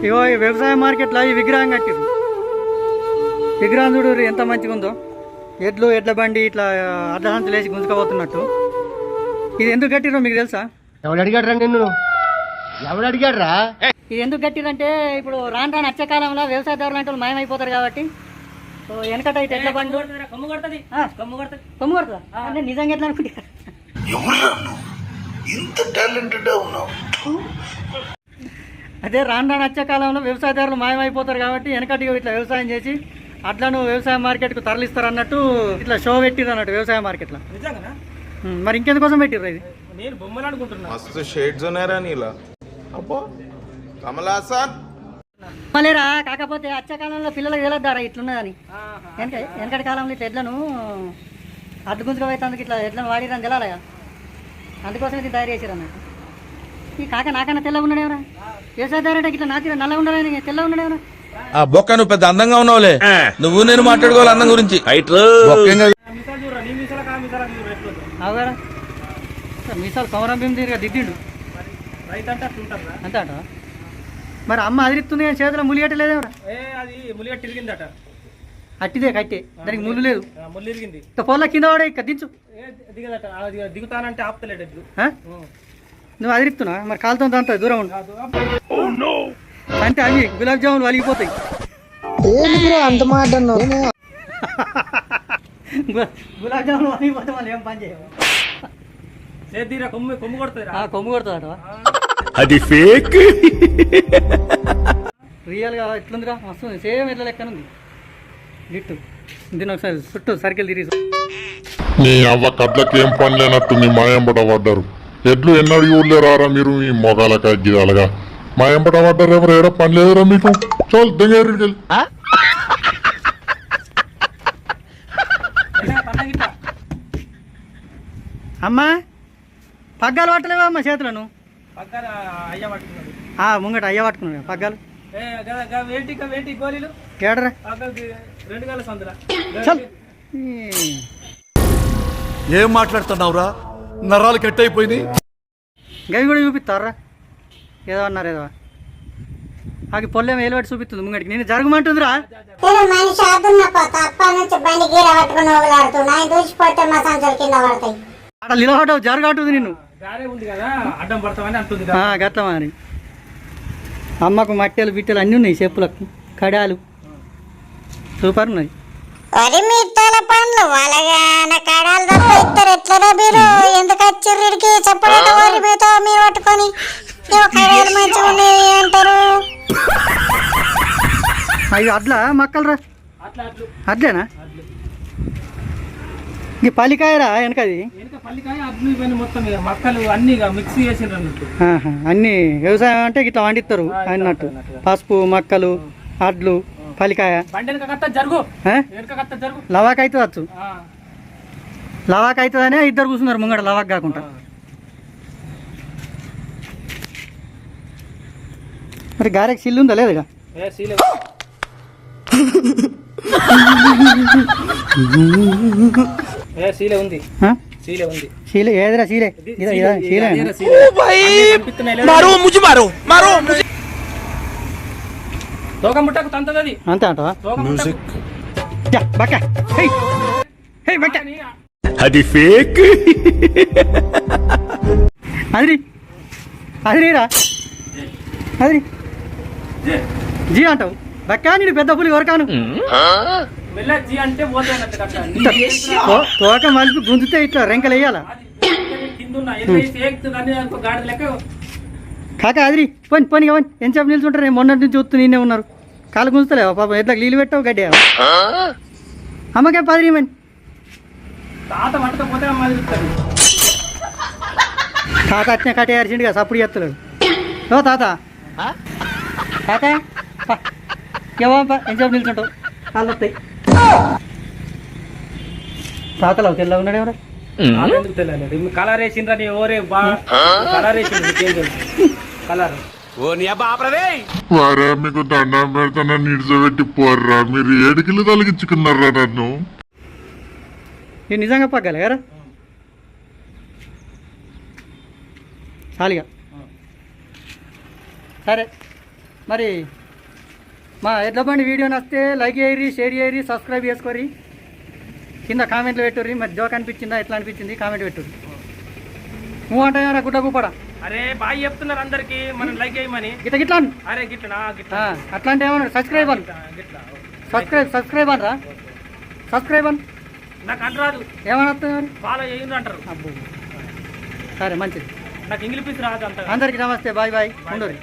ఇగో ఈ వ్యవసాయ మార్కెట్లో ఈ విగ్రహం కట్టిరు. విగ్రహం చూడు ఎంత మంచిగా ఉందో. ఎడ్ల బండి ఇట్లా అడ్డహంతులు వేసి గుంజుకోబోతున్నట్టు. ఇది ఎందుకు కట్టిరో మీకు తెలుసా? ఎవడు అడిగాడ్రా నిన్ను? ఎవడు అడిగాడ్రా? ఇది ఎందుకు కట్టిరంటే ఇప్పుడు రాను రాను అచ్చకాలంలో వ్యవసాయదారులు అంటే మాయమైపోతారు కాబట్టి. సో వెనకట ఇటు ఎడ్ల బండి కొమ్ము కొడుతుందా అంటే నిజంగా ఎట్లా అనుకుంటారు? అదే రాను రాను అచ్చకాలంలో వ్యవసాయదారులు మాయమైపోతారు కాబట్టి వెనకటి ఇట్లా వ్యవసాయం చేసి అట్లను వ్యవసాయ మార్కెట్కు తరలిస్తారు అన్నట్టు ఇట్లా షో పెట్టిరు అన్నట్టు వ్యవసాయ మార్కెట్లో. మరి ఇంకెందుకోసం పెట్టిర్రు ఇది? నేను బొమ్మలు అనుకుంటున్నా. మస్తు షేడ్స్ ఉన్నారా నీలా? అబ్బో కమలాసన్ మళ్ళీరా. కాకపోతే అచ్చకాలంలో పిల్లలకు తెలియద్దారా ఇట్లున్నదని. వెనకటి కాలంలో ఇట్లా ఎడ్లను అడ్డు గుంజుకోపోయేందుకు ఇట్లా ఎడ్లను వాడిరని తెలాలగా. అందుకోసం ఇది తయారు చేసిరు అన్నట్టు. ఈ కాక నాకన్నా తెల్లగా ఉన్నాడేవరా? వ్యవసాయదారు అంటే ఇట్లా నాతి నల్ల ఉండడా తెల్లగా ఉన్నాడేవరా? ఆ బొక్క నువ్వు పెద్ద అందంగా ఉన్నావులే. నువ్వు నేను మాట్లాడుకోవాలి అందం గురించి. అవురా మీసాలు కమరం భీమ్ తీరుగా దిద్దిండు అంతే అట. మరి అమ్మ అదిరిస్తుంది కానీ చేతిలో ములిగట్టలేదేవరా? అది ములిగట్టు ఇరిగిందట. అట్టిదే కట్టే దానికి ముళ్ళు లేదు. ముళ్ళు ఇరిగింది. పొల్ల కింద వాడే దించు. దిగదట. దిగుతానంటే ఆపుతలేడు. నువ్వు అదిరిస్తున్నా మరి కాలుతో దాంతో దూరం ఉండు. అంటే అవి గులాబ్ జాములు వలిగిపోతాయి. అంత మాట గులాబ్ జాములు వలిగిపోతే వాళ్ళు ఏం పని చేయవు. కొమ్ము కొడుతుంది. కొమ్ము కొడుతుందట. అది ఫేక్. రియల్గా ఎట్లుందిరా? వస్తుంది సేమ్ ఎట్లా లెక్కనుంది గిట్టు. దీని ఒకసారి చుట్టూ సర్కిల్ తిరిగి. నీ అవ్వ కట్లకి ఏం పని లేనట్టు నీ మాయంబట పడ్డారు. ఎడ్లు ఎన్నడు ఊళ్ళో రారా మీరు? ఈ మొగాలకాయ గిదాలుగా మాయంబట పడ్డారు. ఎవరు ఏడా పని లేదురా మీకు? చోల్ దెంగేరికి అమ్మా పగ్గాలు పట్టలేవా అమ్మ చేతులను? ముంగట అయ్య పట్టుకున్నాడు పగ్గాలు. ఏడరా ఏం మాట్లాడుతున్నావురా? నరాలు కట్ అయిపోయింది. గవి కూడా చూపిస్తారా? ఏదో అన్నారు ఏదో ఆకి పొల్లేం ఏలుబట్టి చూపిస్తుంది ముంగడికి. నేను జరగమంటుందిరా. అక్కడ నిలబడ్డావు జరగంటుంది నిన్ను. గట్ల మరి అమ్మకు మట్టెలు బిట్టెలు అన్నీ ఉన్నాయి. చెప్పులకు కడాలు సూపర్ ఉన్నాయి. పండ్లు వాళ్ళగాన కడాలు తప్ప ఇద్దరు ఎట్లరా మీరు? ఎందుకు వచ్చిర్రికి చెప్పడం వరి మీతో మీరు పట్టుకొని కడాలు మంచిగా ఉన్నాయి అంటారు. అవి అట్లా మక్కలరా? అట్లేనా? ఈ పల్లికాయరా వెనకది? అన్ని వ్యవసాయం అంటే ఇట్లా వండిస్తారు అన్నట్టు. పసుపు మక్కలు అడ్లు పల్లికాయ లవాక్ అవుతుంది వచ్చు. లవాక్ అవుతుందనే ఇద్దరు కూర్చున్నారు ముంగడ లవాక్ కాకుండా. మరి గారెకి సిల్లు ఉందా లేదుగా? ఏదిరా సీలే? అంతే అంటవా? అది ఫేక్. అదిరా అది జీ అంటావు బక్కా. నేను పెద్ద పులి కొరకాను. తోక మలిపి గుంజితే ఇట్లా రెంకలు వేయాలా? కాక అదిరి పోని పోని పోని ఎంతసేపు నిల్చుంటారు? నేను మొన్నటి నుంచి చూస్తూ నిన్నే ఉన్నారు. కాలు గుంజుతలేవా పాపం? ఎట్లా నీళ్ళు పెట్టావు గడ్డి అమ్మకేం పదిరిమని తాత వచ్చిన కట్టే అరిచిండుగా సప్పుడు చేస్తలేడు. ఓ తాత తాత ఏమో ఎంతసేపు నిల్చుంటావు? కాళ్ళు వస్తాయి. తాతలో తెల్ల ఉన్నాడు ఎవరు? కలర్ వేసిండ్రా నీ ఓరే కలర్ వేసిండ్రు. కలర్ వారా మీకు దండం పెడతానా? నిడిచోబెట్టి పోర్రా. మీరు ఏడుకిలు తొలగించుకున్నారా నన్ను? నేను నిజంగా పగ్గాలి కదా చాలిగా. సరే మరి మా ఎడ్ల బండి వీడియో నచ్చితే లైక్ చేయరి, షేర్ చేయరి, సబ్స్క్రైబ్ చేసుకోరి, కింద కామెంట్లు పెట్టుర్రి. మరి జోక్ అనిపించిందా, ఎట్లా అనిపించింది కామెంట్ పెట్టుర్రి. నువ్వు అంటారా గుడ్డ కూపడా? అరే బాగా చెప్తున్నారు అందరికి మనం లైక్ చేయమని. గిట్ల గిట్లా అరే గిట్లా గిట్లా అట్లాంటి ఏమన్నా సబ్స్క్రైబ్ అని గిట్లా సబ్స్క్రైబ్ అనరా? సబ్స్క్రైబ్ అని నాకు అంటరాదు, ఏమన్నా మరి? ఫాలో చేయండి అంటారు. అబ్బో సరే మంచిది. నాకు ఇంగ్లీష్ రాదు అంట. అందరికీ నమస్తే, బాయ్ బాయ్, ఉండరు.